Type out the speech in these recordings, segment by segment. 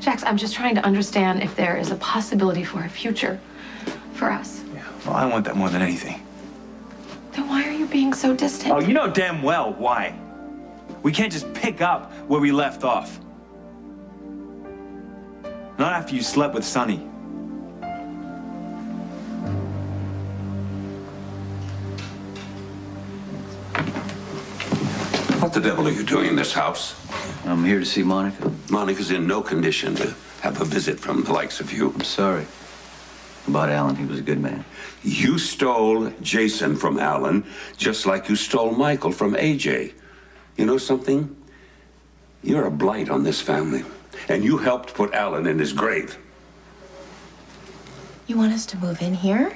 Jax, I'm just trying to understand if there is a possibility for a future for us. Yeah, well, I want that more than anything. Then why are you being so distant? Oh, you know damn well why. We can't just pick up where we left off. Not after you slept with Sonny. What the devil are you doing in this house? I'm here to see Monica. Monica's in no condition to have a visit from the likes of you. I'm sorry about Alan. He was a good man. You stole Jason from Alan, just like you stole Michael from AJ. You know something? You're a blight on this family, and you helped put Alan in his grave. You want us to move in here?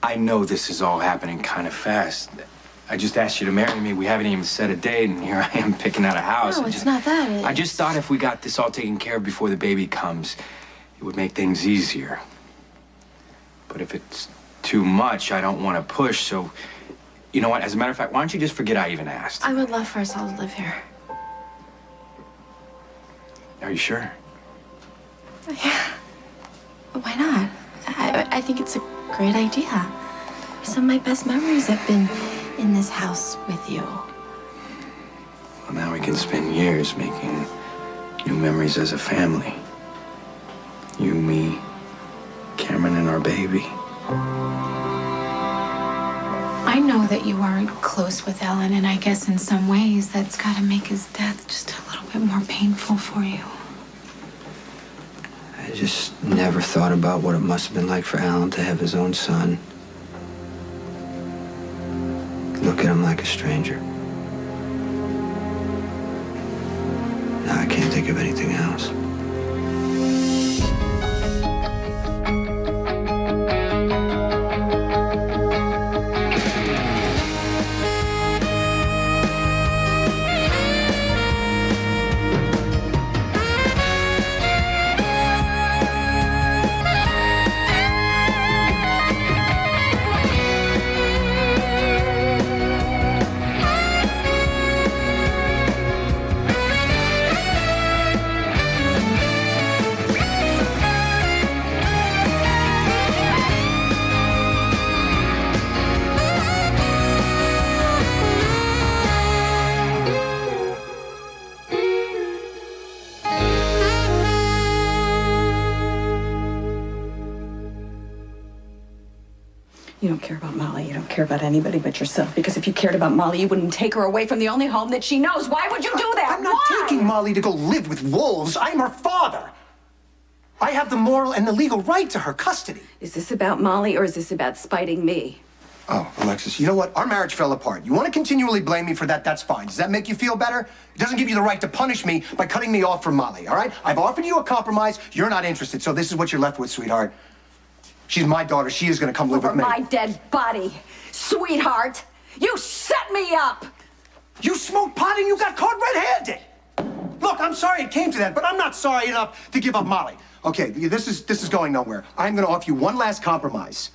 I know this is all happening kind of fast. I just asked you to marry me. We haven't even set a date, and here I am picking out a house. No, it's not that. I just thought if we got this all taken care of before the baby comes, it would make things easier. But if it's too much, I don't want to push, so... You know what? As a matter of fact, why don't you just forget I even asked? I would love for us all to live here. Are you sure? Yeah. Why not? I think it's a great idea. Some of my best memories have been in this house with you. Well, now we can spend years making new memories as a family. You, me, Cameron, and our baby. I know that you aren't close with Ellen, and I guess in some ways that's got to make his death just a little bit more painful for you. I just never thought about what it must have been like for Alan to have his own son. Look at him like a stranger. Now I can't think of anything else. You don't care about Molly. You don't care about anybody but yourself. Because if you cared about Molly, you wouldn't take her away from the only home that she knows. Why would you do that? I'm not taking Molly to go live with wolves. I'm her father. I have the moral and the legal right to her custody. Is this about Molly or is this about spiting me? Oh, Alexis, you know what? Our marriage fell apart. You want to continually blame me for that? That's fine. Does that make you feel better? It doesn't give you the right to punish me by cutting me off from Molly, all right? I've offered you a compromise. You're not interested, so this is what you're left with, sweetheart. She's my daughter. She is going to come live with me. Over my dead body. Sweetheart, you set me up. You smoked pot and you got caught red-handed. Look, I'm sorry it came to that, but I'm not sorry enough to give up Molly. Okay, this is going nowhere. I'm going to offer you one last compromise.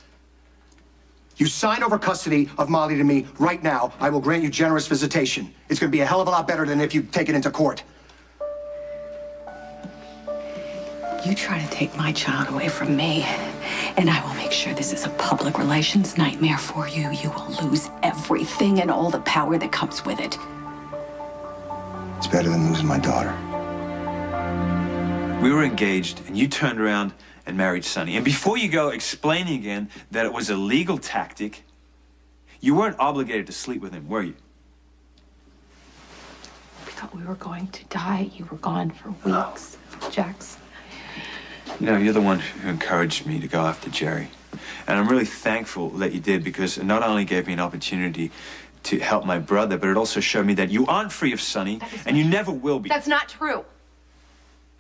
You sign over custody of Molly to me right now. I will grant you generous visitation. It's going to be a hell of a lot better than if you take it into court. You try to take my child away from me, and I will make sure this is a public relations nightmare for you. You will lose everything and all the power that comes with it. It's better than losing my daughter. We were engaged, and you turned around and married Sonny. And before you go explaining again that it was a legal tactic, you weren't obligated to sleep with him, were you? We thought we were going to die. You were gone for weeks, Jax. You know, you're the one who encouraged me to go after Jerry. And I'm really thankful that you did, because it not only gave me an opportunity to help my brother, but it also showed me that you aren't free of Sonny, and you never will be. That's not true.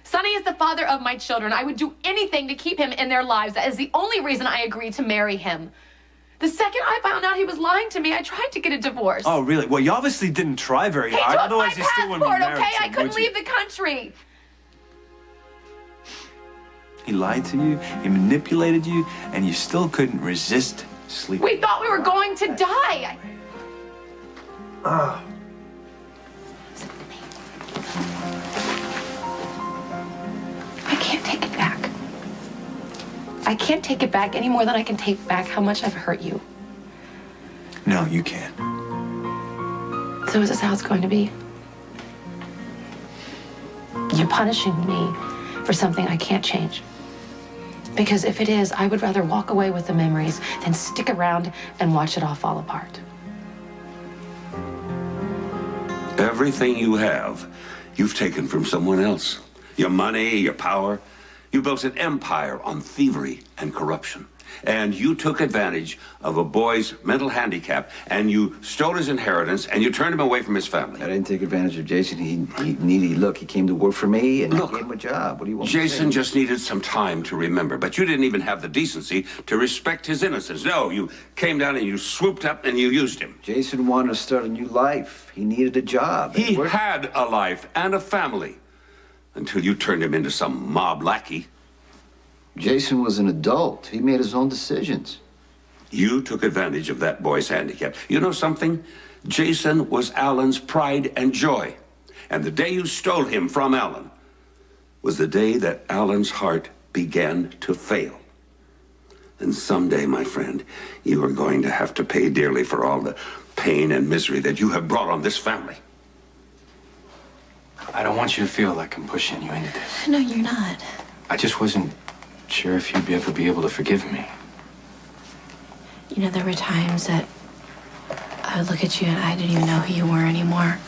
Sonny is the father of my children. I would do anything to keep him in their lives. That is the only reason I agreed to marry him. The second I found out he was lying to me, I tried to get a divorce. Oh, really? Well, you obviously didn't try very He hard. took Otherwise, my you still wouldn't be passport, married. okay? to I him, couldn't would you? leave the country. He lied to you, he manipulated you, and you still couldn't resist sleeping. We thought we were going to die. I can't take it back any more than I can take back how much I've hurt you. No, you can't. So is this how it's going to be? You're punishing me for something I can't change. Because if it is, I would rather walk away with the memories than stick around and watch it all fall apart. Everything you have, you've taken from someone else. Your money, your power. You built an empire on thievery and corruption. And you took advantage of a boy's mental handicap, and you stole his inheritance, and you turned him away from his family. I didn't take advantage of Jason. He needed, look, he came to work for me, and Look, I gave him a job. What do you want me to Jason say? just needed some time to remember, but you didn't even have the decency to respect his innocence. No, you came down and you swooped up and you used him. Jason wanted to start a new life. He needed a job. He had a life and a family until you turned him into some mob lackey. Jason was an adult. He made his own decisions. You took advantage of that boy's handicap. You know something? Jason was Alan's pride and joy. And the day you stole him from Alan was the day that Alan's heart began to fail. And someday, my friend, you are going to have to pay dearly for all the pain and misery that you have brought on this family. I don't want you to feel like I'm pushing you into this. No, you're not. I just wasn't sure if you'd ever be able to forgive me. You know, there were times that I would look at you and I didn't even know who you were anymore.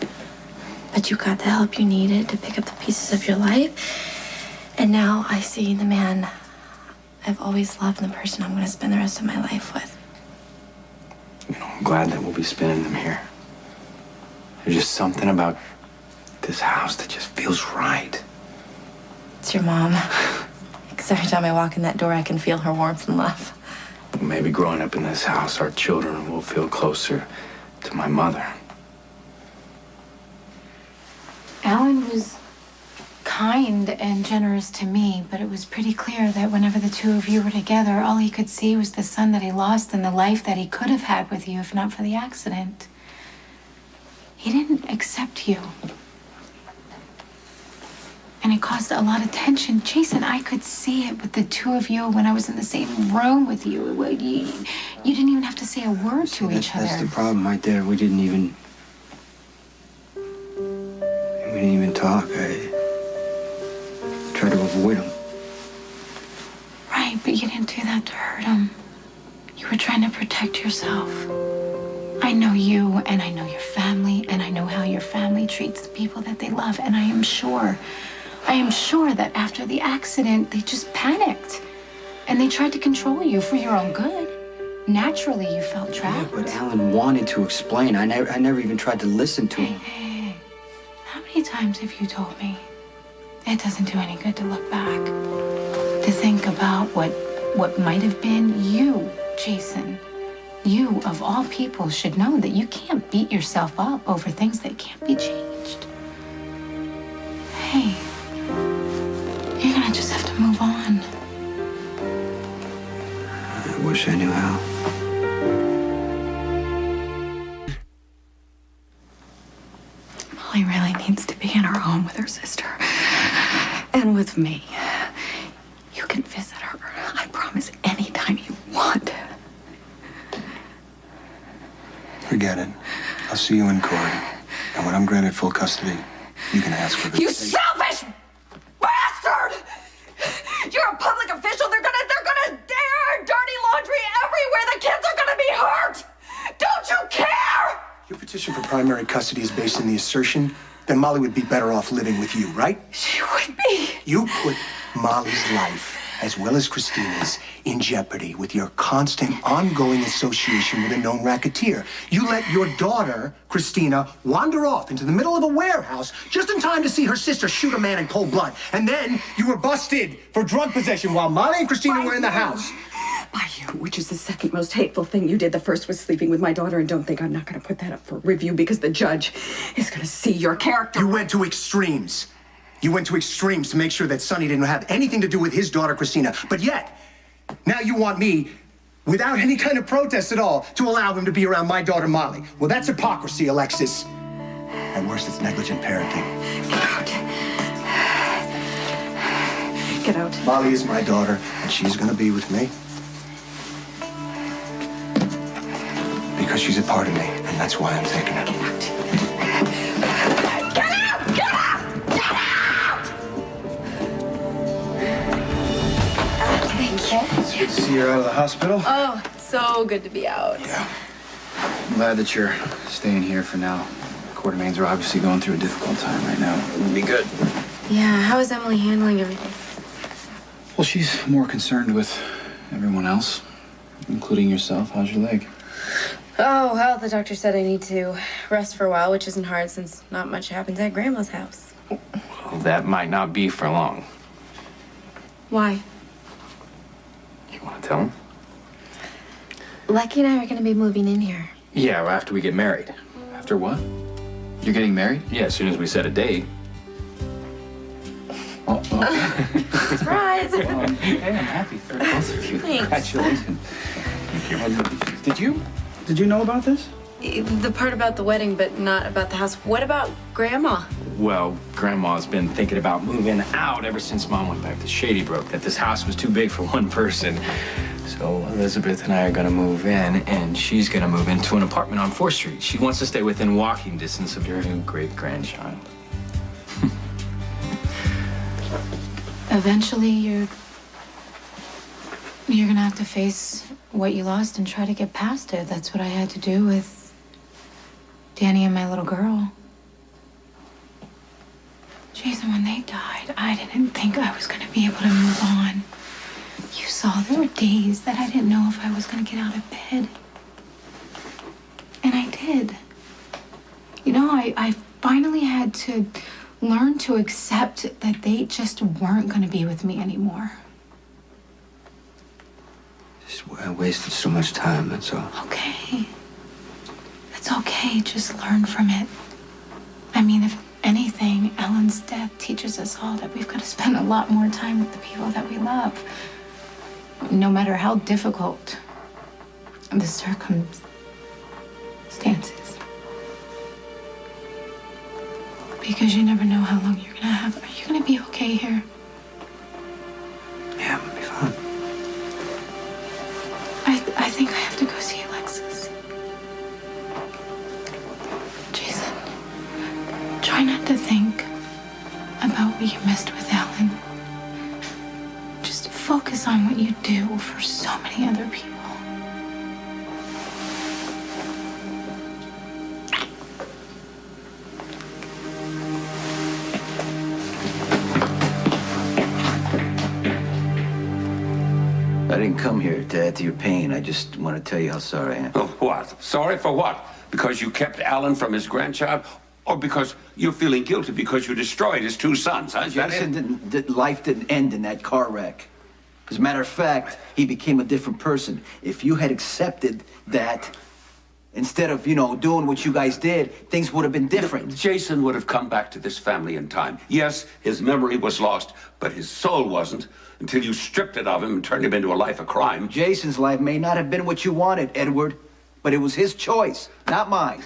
But you got the help you needed to pick up the pieces of your life. And now I see the man I've always loved and the person I'm going to spend the rest of my life with. You know, I'm glad that we'll be spending them here. There's just something about this house that just feels right. It's your mom. Because every time I walk in that door, I can feel her warmth and love. Maybe growing up in this house, our children will feel closer to my mother. Alan was kind and generous to me, but it was pretty clear that whenever the two of you were together, all he could see was the son that he lost and the life that he could have had with you if not for the accident. He didn't accept you. And it caused a lot of tension. Jason, I could see it with the two of you when I was in the same room with you. You didn't even have to say a word to each other. That's the problem right there. We didn't even talk. I tried to avoid him. Right, but you didn't do that to hurt him. You were trying to protect yourself. I know you, and I know your family, and I know how your family treats the people that they love, and I am sure that after the accident, they just panicked. And they tried to control you for your own good. Naturally, you felt trapped. Yeah, but Alan wanted to explain. I never even tried to listen to him. Hey, how many times have you told me it doesn't do any good to look back? To think about what might have been you, Jason. You, of all people, should know that you can't beat yourself up over things that can't be changed. Hey, you're gonna just have to move on. I wish I knew how. Molly really needs to be in her home with her sister. And with me. You can visit her, I promise, anytime you want. Forget it. I'll see you in court. And when I'm granted full custody, you can ask for You visitation. selfish bastard! You're a public official. They're gonna air dirty laundry everywhere. The kids are gonna be hurt. Don't you care? Your petition for primary custody is based on the assertion that Molly would be better off living with you, right? She would be. You put Molly's life, as well as Christina's, in jeopardy with your constant, ongoing association with a known racketeer. You let your daughter, Christina, wander off into the middle of a warehouse just in time to see her sister shoot a man in cold blood. And then you were busted for drug possession while Molly and Christina were in the house. By you, which is the second most hateful thing you did. The first was sleeping with my daughter, and don't think I'm not going to put that up for review because the judge is going to see your character. You went to extremes. You went to extremes to make sure that Sonny didn't have anything to do with his daughter, Christina. But yet, now you want me, without any kind of protest at all, to allow him to be around my daughter, Molly. Well, that's hypocrisy, Alexis. At worst, it's negligent parenting. Get out. Get out. Molly is my daughter, and she's gonna be with me. Because she's a part of me, and that's why I'm taking her. Get out! Get out! Get out! Thank you. It's good to see you're out of the hospital. Oh, it's so good to be out. Yeah. I'm glad that you're staying here for now. Quartermains are obviously going through a difficult time right now. It would be good. Yeah, how is Emily handling everything? Well, she's more concerned with everyone else, including yourself. How's your leg? Oh, well, the doctor said I need to rest for a while, which isn't hard since not much happens at Grandma's house. Well, that might not be for long. Why? You want to tell him? Lucky and I are going to be moving in here. Yeah, well, after we get married. After what? You're getting married? Yeah, as soon as we set a date. Oh. Surprise! Well, hey, I'm happy for both of you. Thanks. Congratulations. Did you know about this? The part about the wedding, but not about the house. What about Grandma? Well, Grandma's been thinking about moving out ever since Mom went back to Shady Brook, that this house was too big for one person. So Elizabeth and I are gonna move in, and she's gonna move into an apartment on 4th Street. She wants to stay within walking distance of your new great-grandchild. Eventually, you're gonna have to face what you lost and try to get past it. That's what I had to do with Danny and my little girl. Jason, when they died, I didn't think I was gonna be able to move on. You saw there were days that I didn't know if I was gonna get out of bed. And I did. You know, I finally had to learn to accept that they just weren't gonna be with me anymore. I wasted so much time, that's all. Okay. It's okay, just learn from it. I mean, if anything, Ellen's death teaches us all that we've got to spend a lot more time with the people that we love. No matter how difficult the circumstances. Because you never know how long you're gonna have. Are you gonna be okay here? Yeah, I'm gonna be fine. I think I have to go see Alexis. Jason, try not to think about what you missed with Ellen. Just focus on what you do for so many other people. I didn't come here to add to your pain. I just want to tell you how sorry I am. Oh, what? Sorry for what? Because you kept Alan from his grandchild? Or because you're feeling guilty because you destroyed his 2 sons, huh? Is that it? Life didn't end in that car wreck. As a matter of fact, he became a different person. If you had accepted that, instead of, doing what you guys did, things would have been different. Jason would have come back to this family in time. Yes, his memory was lost, but his soul wasn't until you stripped it of him and turned him into a life of crime. Jason's life may not have been what you wanted, Edward, but it was his choice, not mine.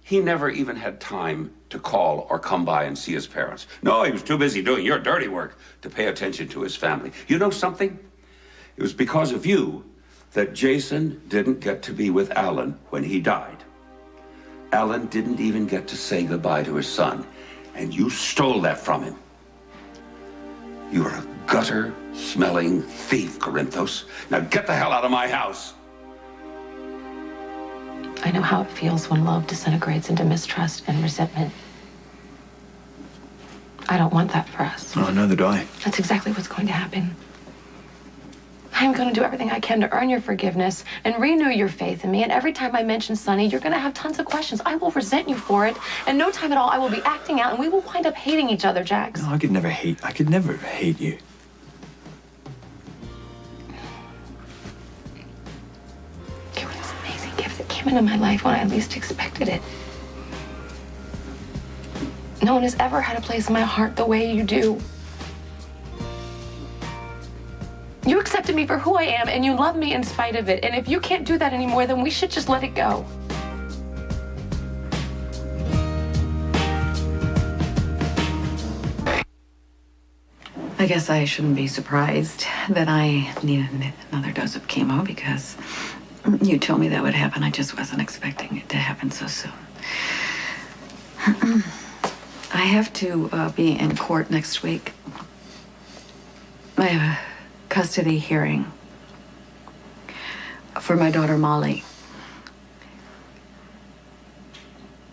He never even had time to call or come by and see his parents. No, he was too busy doing your dirty work to pay attention to his family. You know something? It was because of you that Jason didn't get to be with Alan when he died. Alan didn't even get to say goodbye to his son, and you stole that from him. You're a gutter-smelling thief, Corinthos. Now get the hell out of my house. I know how it feels when love disintegrates into mistrust and resentment. I don't want that for us. Oh, neither do I. That's exactly what's going to happen. I'm going to do everything I can to earn your forgiveness and renew your faith in me. And every time I mention Sonny, you're going to have tons of questions. I will resent you for it. And no time at all, I will be acting out, and we will wind up hating each other, Jax. No, I could never hate you. You were this amazing gift that came into my life when I least expected it. No one has ever had a place in my heart the way you do. You accepted me for who I am, and you love me in spite of it. And if you can't do that anymore, then we should just let it go. I guess I shouldn't be surprised that I need another dose of chemo because you told me that would happen. I just wasn't expecting it to happen so soon. I have to be in court next week. I have a custody hearing for my daughter Molly.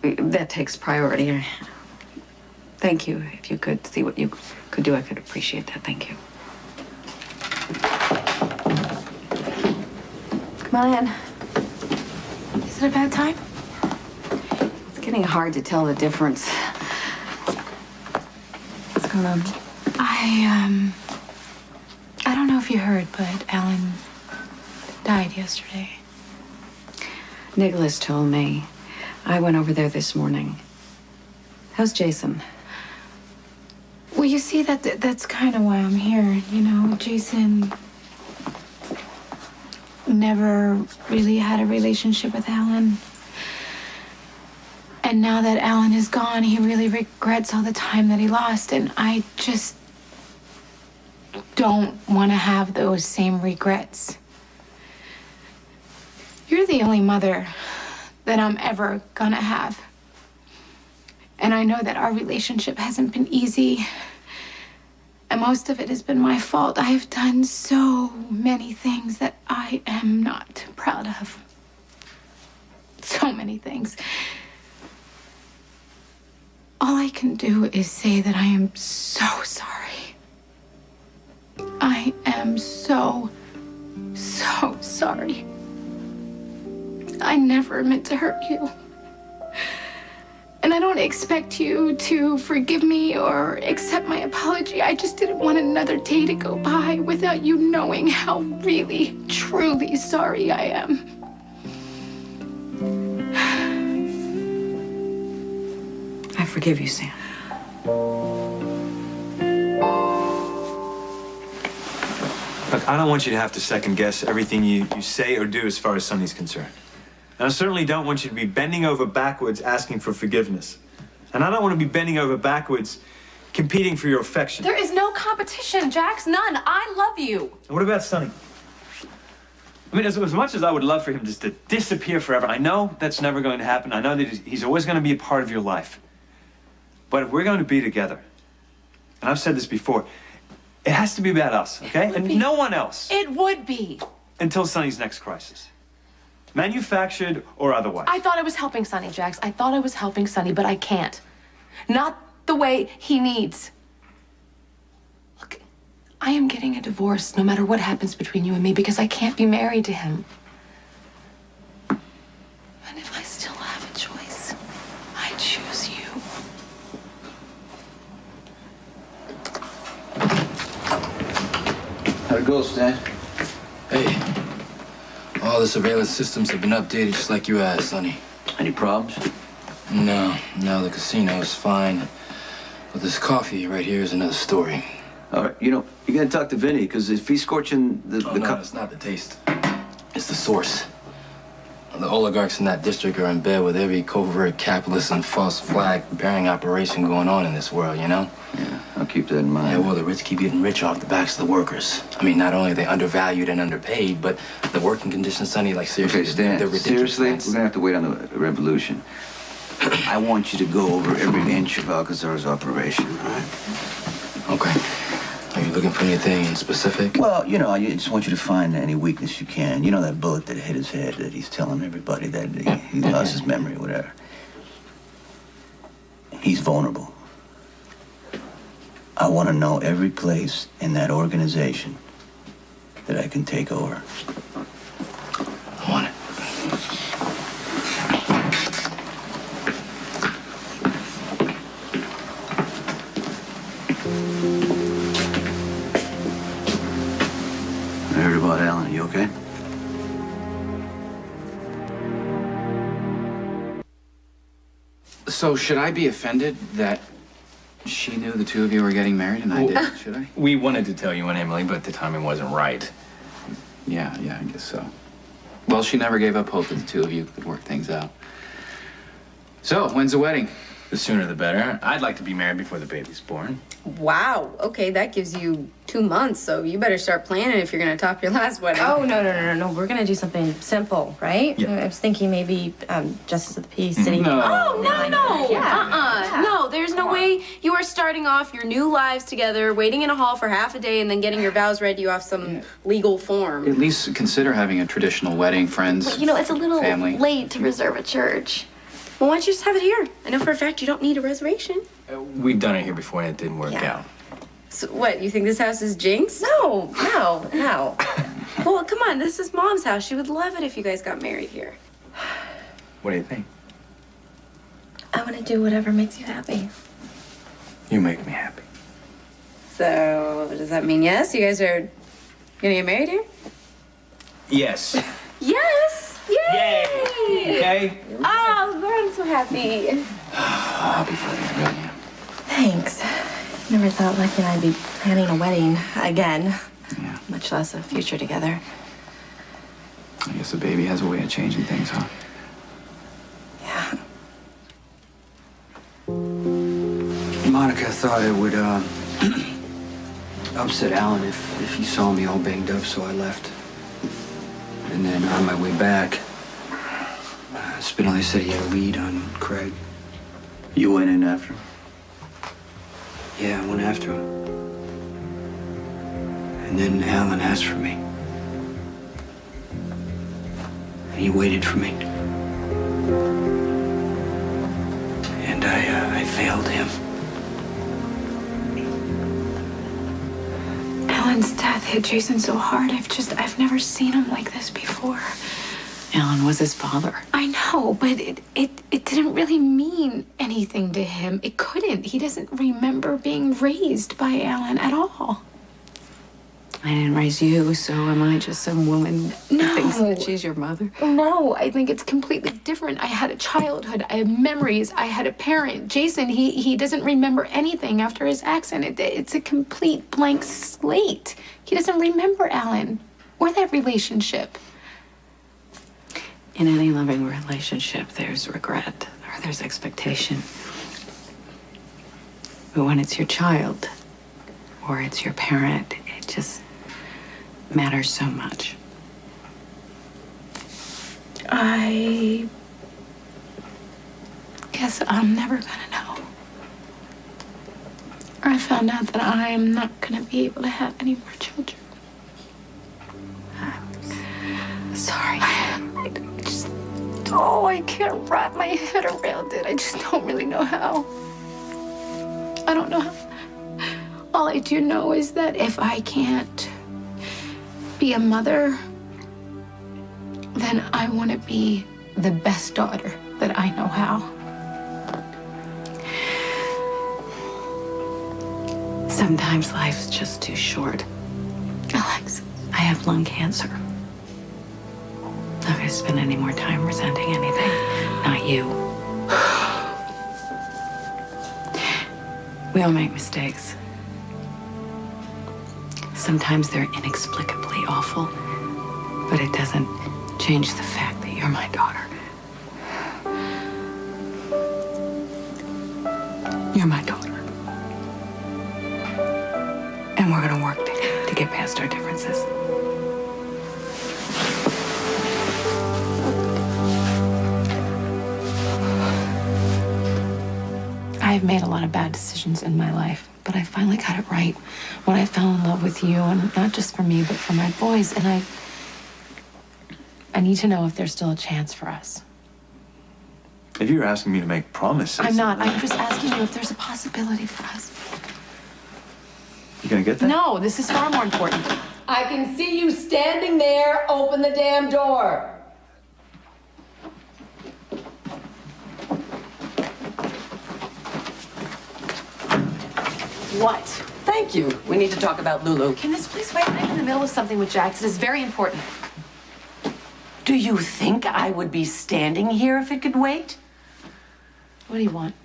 That takes priority. Thank you. If you could see what you could do, I could appreciate that. Thank you. Come on in. Is it a bad time? It's getting hard to tell the difference. What's going on? I don't know if you heard, but Alan died yesterday. Nicholas told me. I went over there this morning. How's Jason? Well, you see, that's kind of why I'm here. You know, Jason never really had a relationship with Alan. And now that Alan is gone, he really regrets all the time that he lost. And I just don't want to have those same regrets. You're the only mother that I'm ever gonna have. And I know that our relationship hasn't been easy. And most of it has been my fault. I have done so many things that I am not proud of. So many things. All I can do is say that I am so sorry. I am so sorry. I never meant to hurt you. And I don't expect you to forgive me or accept my apology. I just didn't want another day to go by without you knowing how really, truly sorry I am. I forgive you, Sam. Look, I don't want you to have to second guess everything you say or do as far as Sonny's concerned. And I certainly don't want you to be bending over backwards asking for forgiveness. And I don't want to be bending over backwards competing for your affection. There is no competition, Jax. None. I love you. And what about Sonny? I mean, as much as I would love for him just to disappear forever, I know that's never going to happen. I know that he's always going to be a part of your life. But if we're going to be together, and I've said this before, it has to be about us, okay? And no one else. It would be. Until Sonny's next crisis. Manufactured or otherwise. I thought I was helping Sonny, Jax. I thought I was helping Sonny, but I can't. Not the way he needs. Look, I am getting a divorce no matter what happens between you and me because I can't be married to him. And if I still have a choice, I choose you. How'd it go, Stan? Hey, all the surveillance systems have been updated just like you asked, Sonny. Any problems? No, the casino is fine. But this coffee right here is another story. All right, you gotta talk to Vinny, because if he's scorching the No, it's not the taste. It's the source. The oligarchs in that district are in bed with every covert capitalist and false flag-bearing operation going on in this world, you know? Yeah, I'll keep that in mind. Yeah, well, the rich keep getting rich off the backs of the workers. I mean, not only are they undervalued and underpaid, but the working conditions, Sonny, like, seriously, Okay, Stan, they're ridiculous. seriously, we're gonna have to wait on the revolution. I want you to go over every inch of Alcazar's operation, all right? Okay. Are you looking for anything in specific? Well, I just want you to find any weakness you can. You know that bullet that hit his head that he's telling everybody that he lost his memory or whatever. He's vulnerable. I want to know every place in that organization that I can take over. I want it. I heard about Alan. Are you okay? So, should I be offended that she knew the two of you were getting married and I didn't, should I? We wanted to tell you and Emily, but the timing wasn't right. Yeah, I guess so. Well, she never gave up hope that the two of you could work things out. So, when's the wedding? The sooner the better. I'd like to be married before the baby's born. Wow. Okay, that gives you 2 months, so you better start planning if you're gonna top your last wedding. Oh, no. We're gonna do something simple, right? Yeah. I was thinking maybe Justice of the Peace, City. No. Oh, no. Yeah. No, there's no way you are starting off your new lives together, waiting in a hall for half a day, and then getting your vows read to you off some legal form. At least consider having a traditional wedding, friends. You know, it's a little family. late to reserve a church. Well, why don't you just have it here? I know for a fact you don't need a reservation. We've done it here before and it didn't work out. So what, you think this house is jinx? No. Well, come on, this is Mom's house. She would love it if you guys got married here. What do you think? I want to do whatever makes you happy. You make me happy. So, does that mean yes? You guys are gonna get married here? Yes. Yes! Yay! Okay. Oh, I'm so happy. I'll be for you, really. Thanks. Never thought Lucky and I'd be planning a wedding again. Yeah. Much less a future together. I guess the baby has a way of changing things, huh? Yeah. Monica thought it would upset Alan if he saw me all banged up, so I left. And then on my way back, Spinelli said he had a lead on Craig. You went in after him? Yeah, I went after him. And then Alan asked for me. And he waited for me. And I failed him. Alan's death hit Jason so hard. I've never seen him like this before. Alan was his father. I know, but it didn't really mean anything to him. It couldn't. He doesn't remember being raised by Alan at all. I didn't raise you, so am I just some woman who thinks that she's your mother? No, I think it's completely different. I had a childhood. I have memories. I had a parent. Jason, he doesn't remember anything after his accident. It's a complete blank slate. He doesn't remember Alan or that relationship. In any loving relationship, there's regret or there's expectation. But when it's your child or it's your parent, it just matters so much. I guess I'm never gonna know. I found out that I'm not gonna be able to have any more children. Sorry. I can't wrap my head around it. I just don't really know how. I don't know how. All I do know is that if I can't be a mother, then I want to be the best daughter that I know how. Sometimes life's just too short. Alex, I have lung cancer. Not gonna spend any more time resenting anything. Not you. We all make mistakes. Sometimes they're inexplicably awful, but it doesn't change the fact that you're my daughter. You're my daughter. And we're gonna work to get past our differences. I've made a lot of bad decisions in my life, but I finally got it right when I fell in love with you, and not just for me, but for my boys. And I need to know if there's still a chance for us. If you're asking me to make promises... I'm not. I'm just asking you if there's a possibility for us. You gonna get that? No, this is far more important. I can see you standing there. Open the damn door. What? Thank you. We need to talk about Lulu. Can this please wait? I'm in the middle of something with Jax. It is very important. Do you think I would be standing here if it could wait? What do you want?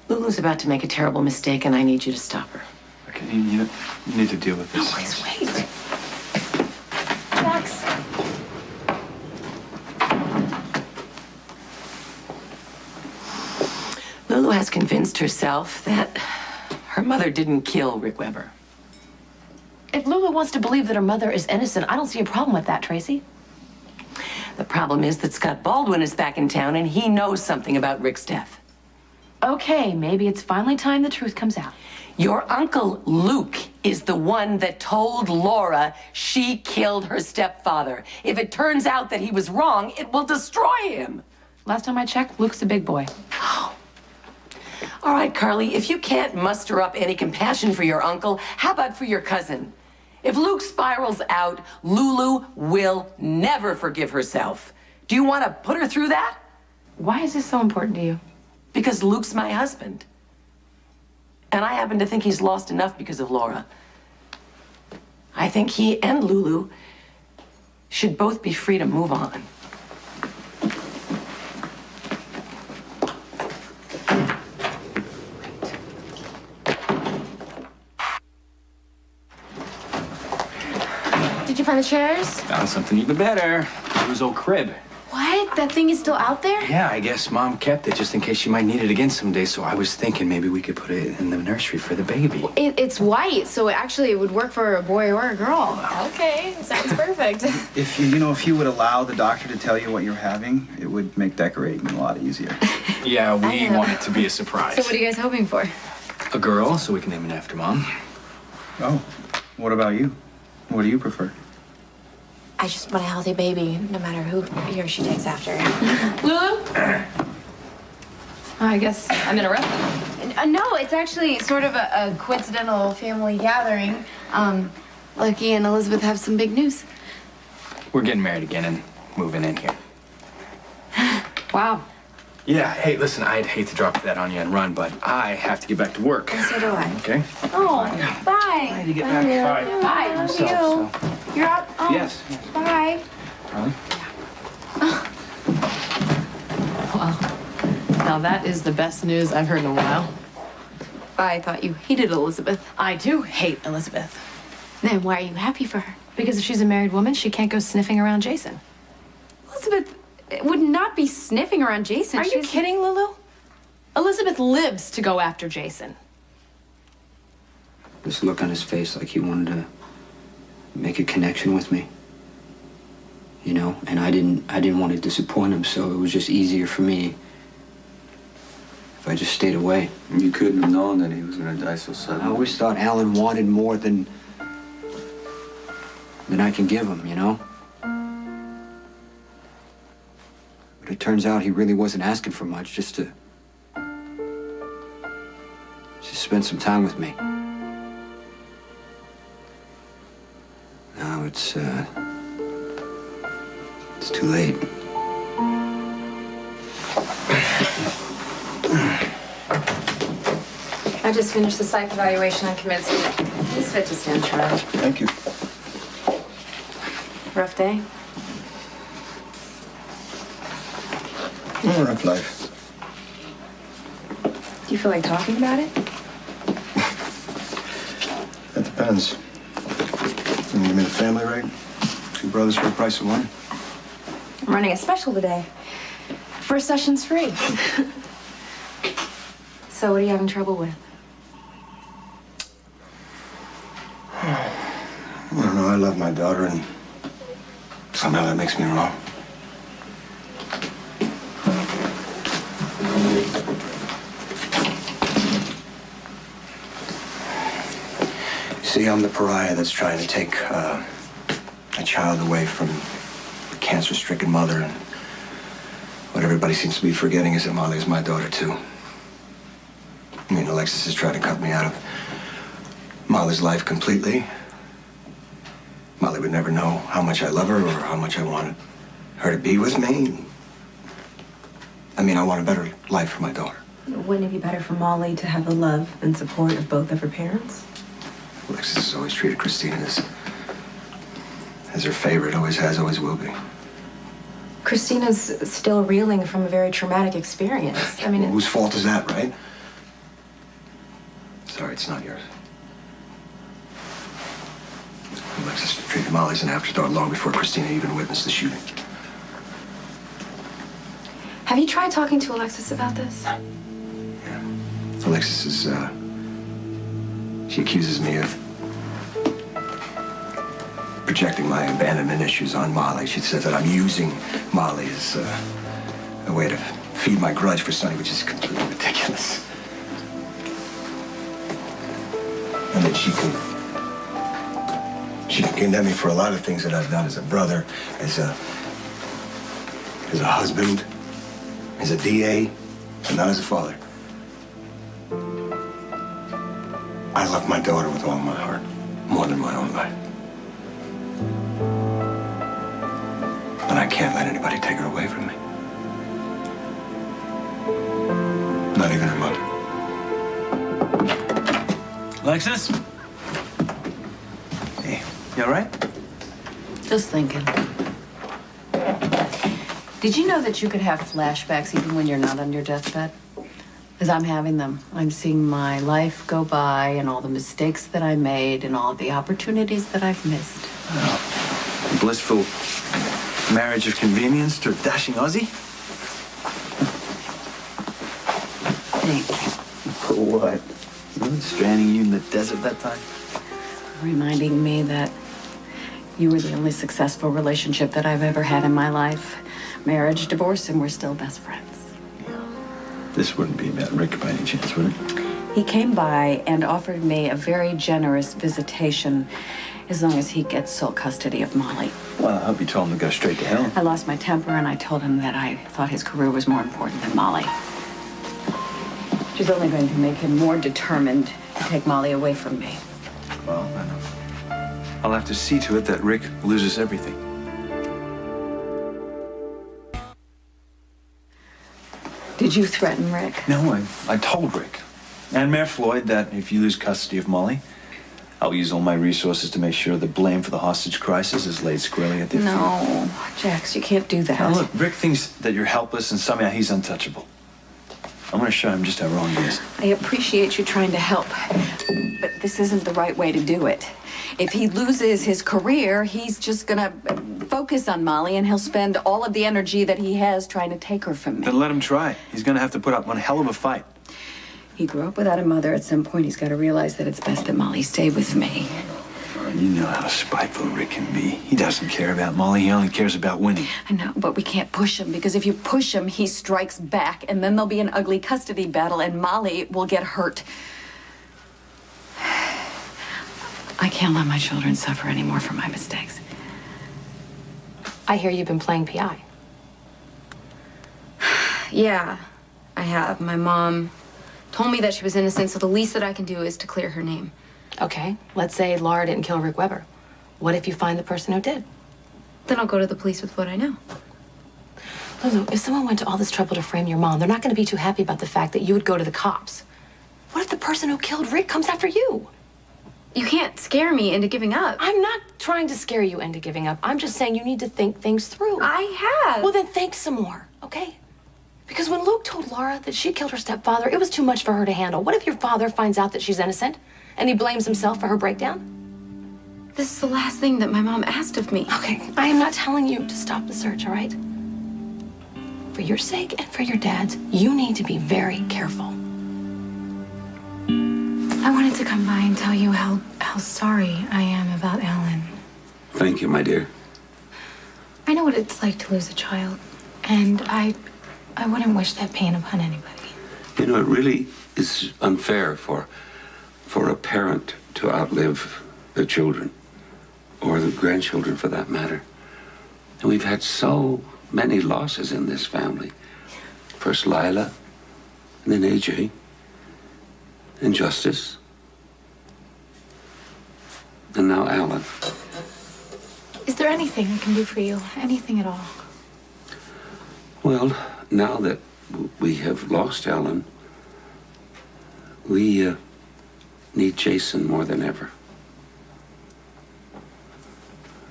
Lulu's about to make a terrible mistake, and I need you to stop her. Okay, you need to deal with this. No, please wait. Jax. has convinced herself that her mother didn't kill Rick Weber. If Lulu wants to believe that her mother is innocent, I don't see a problem with that, Tracy. The problem is that Scott Baldwin is back in town and he knows something about Rick's death. Okay, maybe it's finally time the truth comes out. Your uncle Luke is the one that told Laura she killed her stepfather. If it turns out that he was wrong, it will destroy him. Last time I checked, Luke's a big boy. All right, Carly, if you can't muster up any compassion for your uncle, how about for your cousin? If Luke spirals out, Lulu will never forgive herself. Do you want to put her through that? Why is this so important to you? Because Luke's my husband. And I happen to think he's lost enough because of Laura. I think he and Lulu should both be free to move on. Did you find the chairs? Found something even better. Lulu's old crib. What? That thing is still out there? Yeah, I guess Mom kept it just in case she might need it again someday. So I was thinking maybe we could put it in the nursery for the baby. It's white, so it would work for a boy or a girl. Okay, sounds perfect. If you would allow the doctor to tell you what you're having, it would make decorating a lot easier. Yeah, we want it to be a surprise. So what are you guys hoping for? A girl, so we can name it after Mom. Oh, what about you? What do you prefer? I just want a healthy baby, no matter who he or she takes after. Lulu? I guess I'm interrupting. No, it's actually sort of a coincidental family gathering. Lucky and Elizabeth have some big news. We're getting married again and moving in here. Wow. Yeah, hey, listen, I'd hate to drop that on you and run, but I have to get back to work. And so do I. Okay? Oh, bye. I had to get back. Bye. Bye. Myself, You. You're up? Oh, Yes. Bye. Carly? Well, now that is the best news I've heard in a while. I thought you hated Elizabeth. I do hate Elizabeth. Then why are you happy for her? Because if she's a married woman, she can't go sniffing around Jason. Elizabeth would not be sniffing around Jason. Are you kidding, Lulu? Elizabeth lives to go after Jason. This look on his face like he wanted to make a connection with me. And I didn't want to disappoint him, so it was just easier for me if I just stayed away. You couldn't have known that he was going to die so I suddenly. always thought Alan wanted more than I can give him, But it turns out he really wasn't asking for much, just to spend some time with me. Now it's too late. I just finished the psych evaluation on commencement. He's fit to stand trial. Thank you. Rough day? Rough life. Do you feel like talking about it? That depends. You give me the family rate? 2 brothers for the price of one? I'm running a special today. First session's free. So what are you having trouble with? I don't know. I love my daughter, and somehow that makes me wrong. See, I'm the pariah that's trying to take a child away from the cancer-stricken mother, and what everybody seems to be forgetting is that Molly is my daughter, too. I mean, Alexis has tried to cut me out of Molly's life completely. Molly would never know how much I love her or how much I wanted her to be with me. I mean, I want a better life for my daughter. Wouldn't it be better for Molly to have the love and support of both of her parents? Alexis has always treated Christina as her favorite, always has, always will be. Christina's still reeling from a very traumatic experience. I mean, Well, whose fault is that, right? Sorry, it's not yours. Alexis treated Molly as an afterthought long before Christina even witnessed the shooting. have you tried talking to Alexis about this? Yeah. Alexis is, she accuses me of projecting my abandonment issues on Molly. She says that I'm using Molly as a way to feed my grudge for Sonny, which is completely ridiculous. And that she can condemn me for a lot of things that I've done as a brother, as a husband, as a DA, and not as a father. I love my daughter with all my heart, more than my own life. And I can't let anybody take her away from me. Not even her mother. Alexis? Hey, you all right? Just thinking. Did you know that you could have flashbacks even when you're not on your deathbed? Because I'm having them. I'm seeing my life go by and all the mistakes that I made and all the opportunities that I've missed. Oh, blissful marriage of convenience to a dashing Aussie? Thank you. For what? Stranding you in the desert that time? Reminding me that you were the only successful relationship that I've ever had in my life. Marriage, divorce, and we're still best friends. This wouldn't be about Rick by any chance, would it? He came by and offered me a very generous visitation as long as he gets sole custody of Molly. Well, I hope you told him to go straight to hell. I lost my temper and I told him that I thought his career was more important than Molly. She's only going to make him more determined to take Molly away from me. Well, I'll have to see to it that Rick loses everything. Did you threaten Rick? No, I told Rick and Mayor Floyd that if you lose custody of Molly, I'll use all my resources to make sure the blame for the hostage crisis is laid squarely at their feet. No, Jax, you can't do that. Now, look, Rick thinks that you're helpless and somehow he's untouchable. I'm going to show him just how wrong he is. I appreciate you trying to help, but this isn't the right way to do it. If he loses his career, he's just gonna focus on Molly and he'll spend all of the energy that he has trying to take her from me. Then let him try. He's going to have to put up one hell of a fight. He grew up without a mother. At some point, he's got to realize that it's best that Molly stay with me. You know how spiteful Rick can be. He doesn't care about Molly. He only cares about winning. I know, but we can't push him because if you push him, he strikes back and then there'll be an ugly custody battle and Molly will get hurt. I can't let my children suffer anymore for my mistakes. I hear you've been playing PI. Yeah, I have. My mom told me that she was innocent, so the least that I can do is to clear her name. Okay, let's say Laura didn't kill Rick Weber. What if you find the person who did? Then I'll go to the police with what I know. Lulu, if someone went to all this trouble to frame your mom, they're not going to be too happy about the fact that you would go to the cops. What if the person who killed Rick comes after you? You can't scare me into giving up. I'm not trying to scare you into giving up. I'm just saying you need to think things through. I have. Well, then think some more, okay? Because when Luke told Laura that she killed her stepfather, it was too much for her to handle. What if your father finds out that she's innocent and he blames himself for her breakdown? This is the last thing that my mom asked of me. Okay, I am not telling you to stop the search, all right? For your sake and for your dad's, you need to be very careful. I wanted to come by and tell you how sorry I am about Alan. Thank you, my dear. I know what it's like to lose a child, and I wouldn't wish that pain upon anybody. You know, it really is unfair for a parent to outlive their children, or the grandchildren for that matter. And we've had so many losses in this family. First Lila, and then AJ, and Justice, and now Alan. Is there anything I can do for you? Anything at all? Well, now that we have lost Alan, we need Jason more than ever.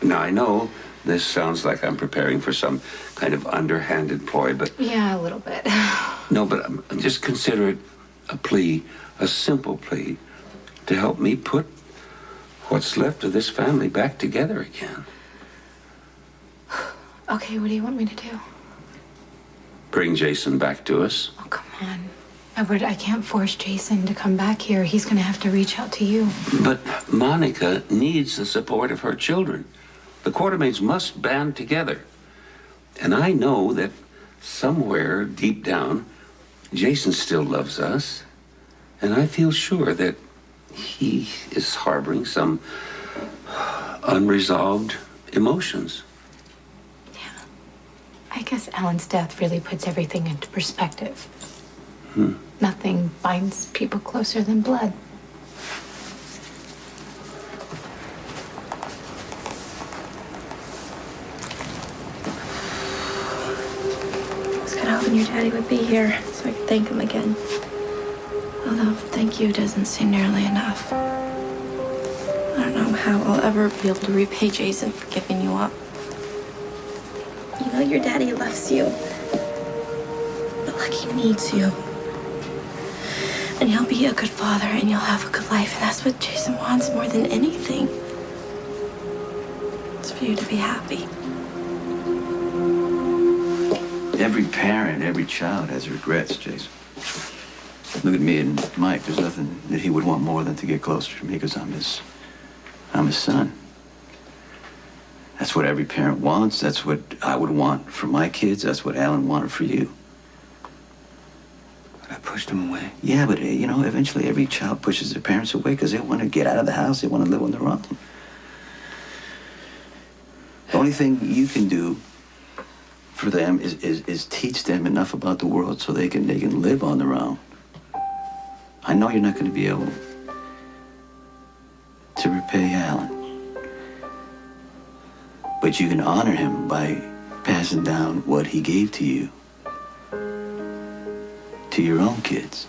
Now, I know this sounds like I'm preparing for some kind of underhanded ploy, but... Yeah, a little bit. No, but just consider it a plea, a simple plea, to help me put what's left of this family back together again. Okay, what do you want me to do? Bring Jason back to us. Oh, come on. Edward, I can't force Jason to come back here. He's going to have to reach out to you. But Monica needs the support of her children. The Quartermains must band together. And I know that somewhere deep down, Jason still loves us. And I feel sure that he is harboring some unresolved emotions. Yeah. I guess Alan's death really puts everything into perspective. Nothing binds people closer than blood. I was kind of hoping your daddy would be here so I could thank him again. Although thank you doesn't seem nearly enough. I don't know how I'll ever be able to repay Jason for giving you up. You know your daddy loves you. But like he needs you. And he'll be a good father and you'll have a good life. And that's what Jason wants more than anything. It's for you to be happy. Every parent, every child has regrets, Jason. Look at me and Mike. There's nothing that he would want more than to get closer to me because I'm his son. That's what every parent wants. That's what I would want for my kids. That's what Alan wanted for you. But I pushed him away. Yeah, but, eventually every child pushes their parents away because they want to get out of the house. They want to live on their own. The only thing you can do for them is teach them enough about the world so they can live on their own. I know you're not going to be able to repay Alan. But you can honor him by passing down what he gave to you, to your own kids.